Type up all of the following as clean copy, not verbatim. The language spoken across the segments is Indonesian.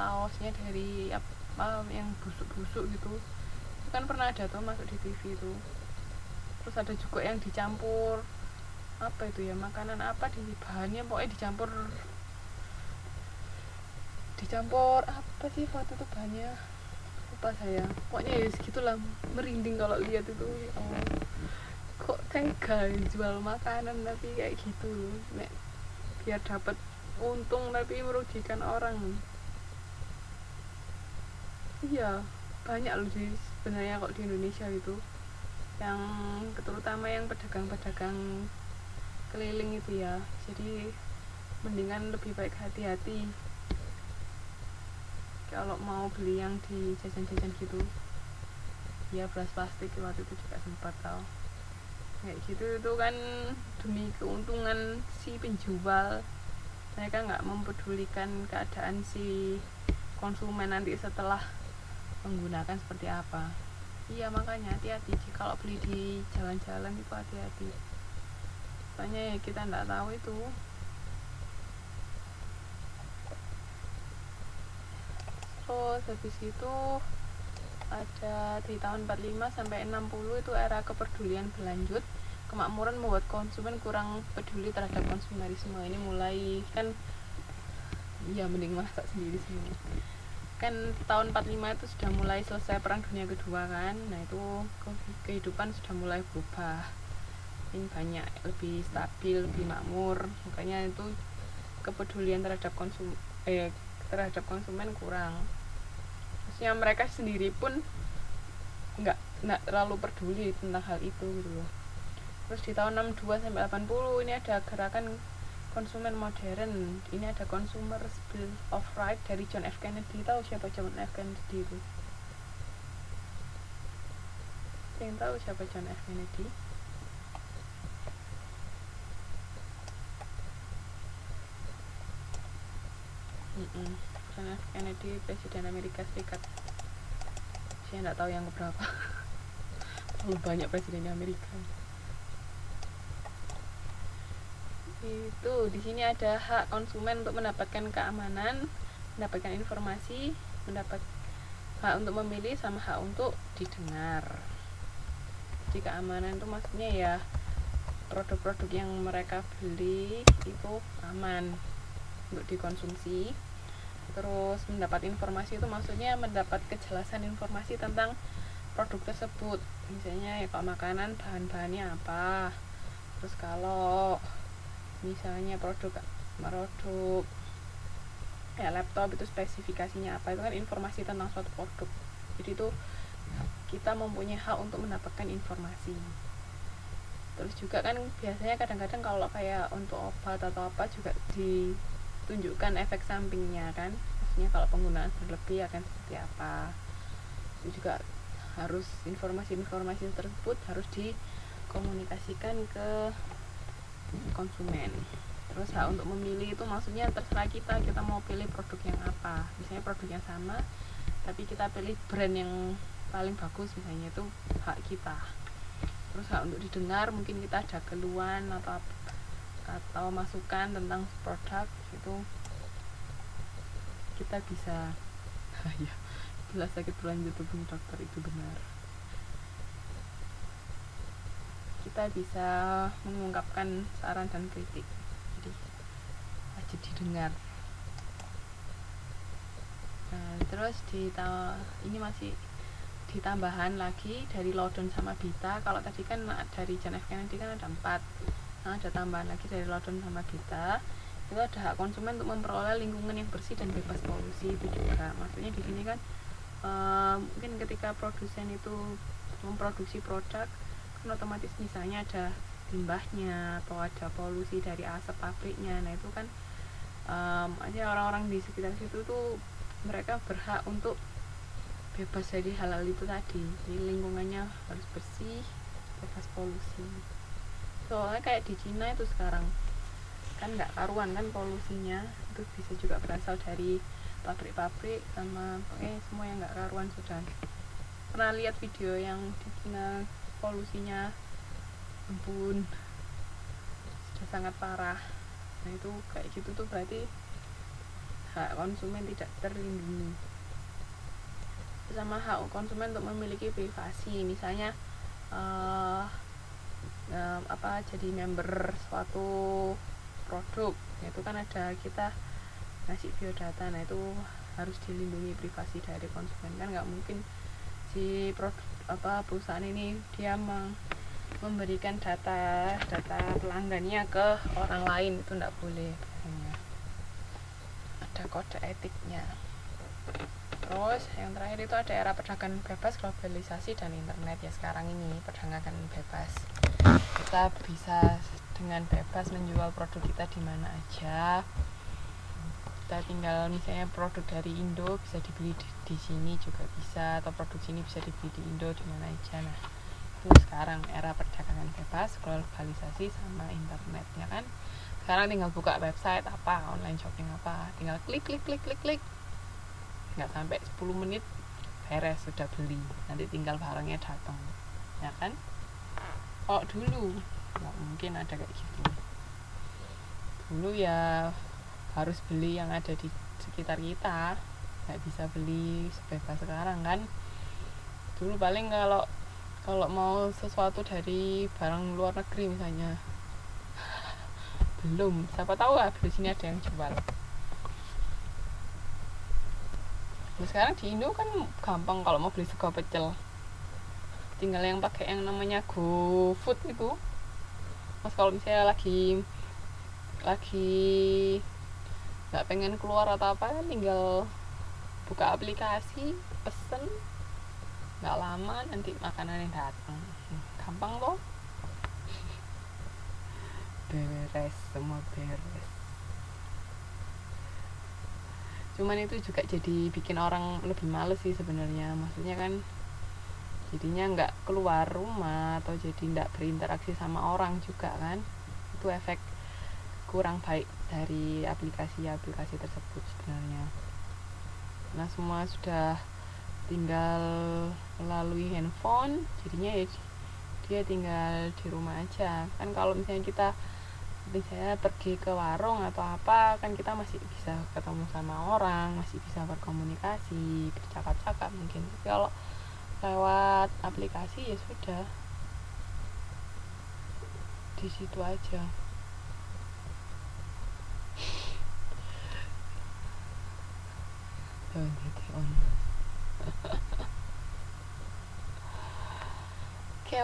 sausnya dari apa yang busuk-busuk gitu. Itu kan pernah ada tuh masuk di TV itu. Terus ada juga yang dicampur apa itu ya, makanan apa di bahannya, pokoknya dicampur apa sih waktu itu bahannya, lupa saya. Pokoknya ya segitulah, merinding kalau lihat itu. Oh, kok tega jual makanan tapi kayak gitu loh, biar dapat untung tapi merugikan orang. Iya, banyak loh sebenarnya kok di Indonesia itu, yang terutama yang pedagang-pedagang keliling itu ya. Jadi mendingan lebih baik hati-hati kalau mau beli yang di jajan-jajan gitu. Ya beras plastik waktu itu juga sempat tahu kayak gitu. Itu kan demi keuntungan si penjual, mereka nggak mempedulikan keadaan si konsumen nanti setelah menggunakan seperti apa. Iya, makanya hati-hati kalau beli di jalan-jalan itu, hati-hati, soalnya ya kita nggak tahu itu. Terus habis itu ada di tahun 45 sampai 60 itu era kepedulian berlanjut. Kemakmuran membuat konsumen kurang peduli terhadap konsumerisme. Ini mulai kan, ya mending masak sendiri semua. Kan tahun 45 itu sudah mulai selesai perang dunia kedua kan. Nah itu kehidupan sudah mulai berubah. Ini banyak lebih stabil, lebih makmur. Makanya itu kepedulian terhadap konsumen kurang. Maksudnya mereka sendiri pun nggak terlalu peduli tentang hal itu gitu loh. Terus di tahun 62 sampai 80 ini ada gerakan konsumen modern. Ini ada Consumers Bill of Rights dari John F. Kennedy. Tahu siapa John F. Kennedy itu? Yang tahu siapa John F. Kennedy? John F. Kennedy, Presiden Amerika Serikat. Saya nggak tahu yang keberapa. Terlalu banyak presiden Amerika. Itu di sini ada hak konsumen untuk mendapatkan keamanan, mendapatkan informasi, mendapat hak untuk memilih, sama hak untuk didengar. Jadi keamanan itu maksudnya ya produk-produk yang mereka beli itu aman untuk dikonsumsi. Terus mendapat informasi itu maksudnya mendapat kejelasan informasi tentang produk tersebut. Misalnya ya kalau makanan bahan-bahannya apa. Terus kalau misalnya produk ya laptop itu spesifikasinya apa, itu kan informasi tentang suatu produk. Jadi itu kita mempunyai hak untuk mendapatkan informasi. Terus juga kan biasanya kadang-kadang kalau kayak untuk obat atau apa juga ditunjukkan efek sampingnya kan, maksudnya kalau penggunaan berlebih akan seperti apa. Itu juga harus informasi tersebut harus dikomunikasikan ke konsumen. Terus hak untuk memilih itu maksudnya terserah kita mau pilih produk yang apa. Misalnya produknya sama tapi kita pilih brand yang paling bagus misalnya, itu hak kita. Terus hak untuk didengar, mungkin kita ada keluhan atau masukan tentang produk, itu kita bisa ya, bila sakit berlanjut hubungi dokter, itu benar. Kita bisa mengungkapkan saran dan kritik, jadi wajib didengar. Nah, terus ini masih ditambahan lagi dari Loudon sama Bita. Kalau tadi kan dari John F. Kennedy kan ada 4. Nah, ada tambahan lagi dari Loudon sama Bita. Itu ada hak konsumen untuk memperoleh lingkungan yang bersih dan bebas polusi. Itu juga maksudnya di sini kan mungkin ketika produsen itu memproduksi produk kan otomatis misalnya ada limbahnya atau ada polusi dari asap pabriknya. Nah itu kan aja orang-orang di sekitar situ tuh mereka berhak untuk bebas dari hal-hal itu tadi. Jadi lingkungannya harus bersih, bebas polusi. Soalnya kayak di Cina itu sekarang kan nggak karuan kan polusinya, itu bisa juga berasal dari pabrik-pabrik sama semua yang nggak karuan. Sudah pernah lihat video yang di Cina polusinya ampun sudah sangat parah. Nah itu kayak gitu tuh berarti hak konsumen tidak terlindungi. Sama hak konsumen untuk memiliki privasi, misalnya jadi member suatu produk, itu kan ada kita ngasih biodata, nah itu harus dilindungi privasi dari konsumen. Kan nggak mungkin si perusahaan ini dia memberikan data pelanggannya ke orang lain, itu nggak boleh. Ada kode etiknya. Terus yang terakhir itu ada era perdagangan bebas, globalisasi, dan internet. Ya sekarang ini perdagangan bebas, kita bisa dengan bebas menjual produk kita di mana aja. Kita tinggal misalnya produk dari Indo bisa dibeli di sini juga bisa, atau produk sini bisa dibeli di Indo di mana aja. Nah itu sekarang era perdagangan bebas, globalisasi, sama internet, ya kan. Sekarang tinggal buka website apa, online shopping apa, tinggal klik, nggak sampai 10 menit beres sudah beli, nanti tinggal barangnya datang, ya kan. Oh dulu nggak mungkin ada kayak gitu. Dulu ya harus beli yang ada di sekitar kita, nggak bisa beli sebebas sekarang kan. Dulu paling kalau mau sesuatu dari barang luar negeri misalnya, belum, siapa tahu di sini ada yang jual. Nah, sekarang di Indo kan gampang kalau mau beli sego pecel, tinggal yang pakai yang namanya GoFood itu. Mas kalau misalnya lagi nggak pengen keluar atau apa, tinggal buka aplikasi, pesen, nggak lama nanti makanannya datang, gampang loh. Beres, semua beres. Cuman itu juga jadi bikin orang lebih males sih sebenarnya. Maksudnya kan jadinya nggak keluar rumah, atau jadi nggak berinteraksi sama orang juga kan. Itu efek kurang baik dari aplikasi tersebut sebenarnya. Nah semua sudah tinggal melalui handphone, jadinya ya dia tinggal di rumah aja kan. Kalau misalnya kita pergi ke warung atau apa kan, kita masih bisa ketemu sama orang, masih bisa berkomunikasi, bercakap-cakap mungkin. Tapi kalau lewat aplikasi ya sudah, di situ aja.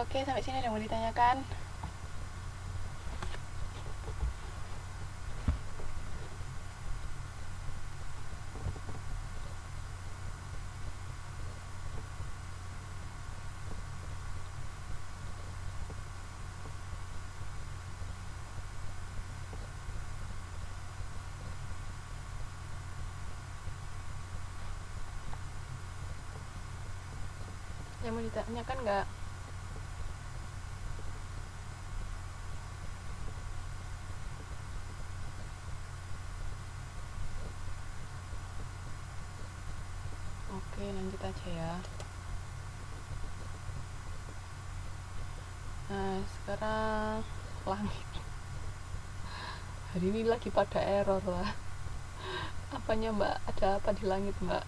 Oke, sampai sini ada yang mau ditanyakan? Yang mau ditanyakan nggak? Oke, lanjut aja ya. Nah sekarang langit hari ini lagi pada error lah. Apanya mbak? Ada apa di langit mbak?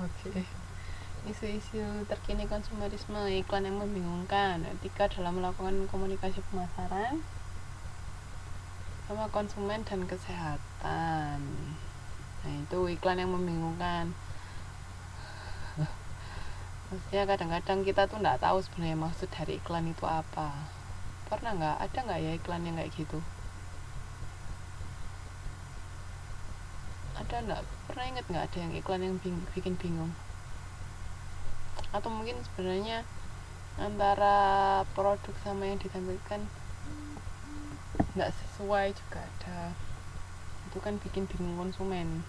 Oke. Isu-isu terkini konsumerisme, iklan yang membingungkan, etika dalam melakukan komunikasi pemasaran, sama konsumen dan kesehatan. Nah itu iklan yang membingungkan. Maksudnya kadang-kadang kita tuh nggak tahu sebenarnya maksud dari iklan itu apa. Pernah nggak? Ada nggak ya iklan yang kayak gitu? Ada nggak? Pernah inget nggak ada yang iklan yang bikin bingung? Atau mungkin sebenarnya antara produk sama yang ditampilkan nggak sesuai juga ada. Itu kan bikin bingung konsumen.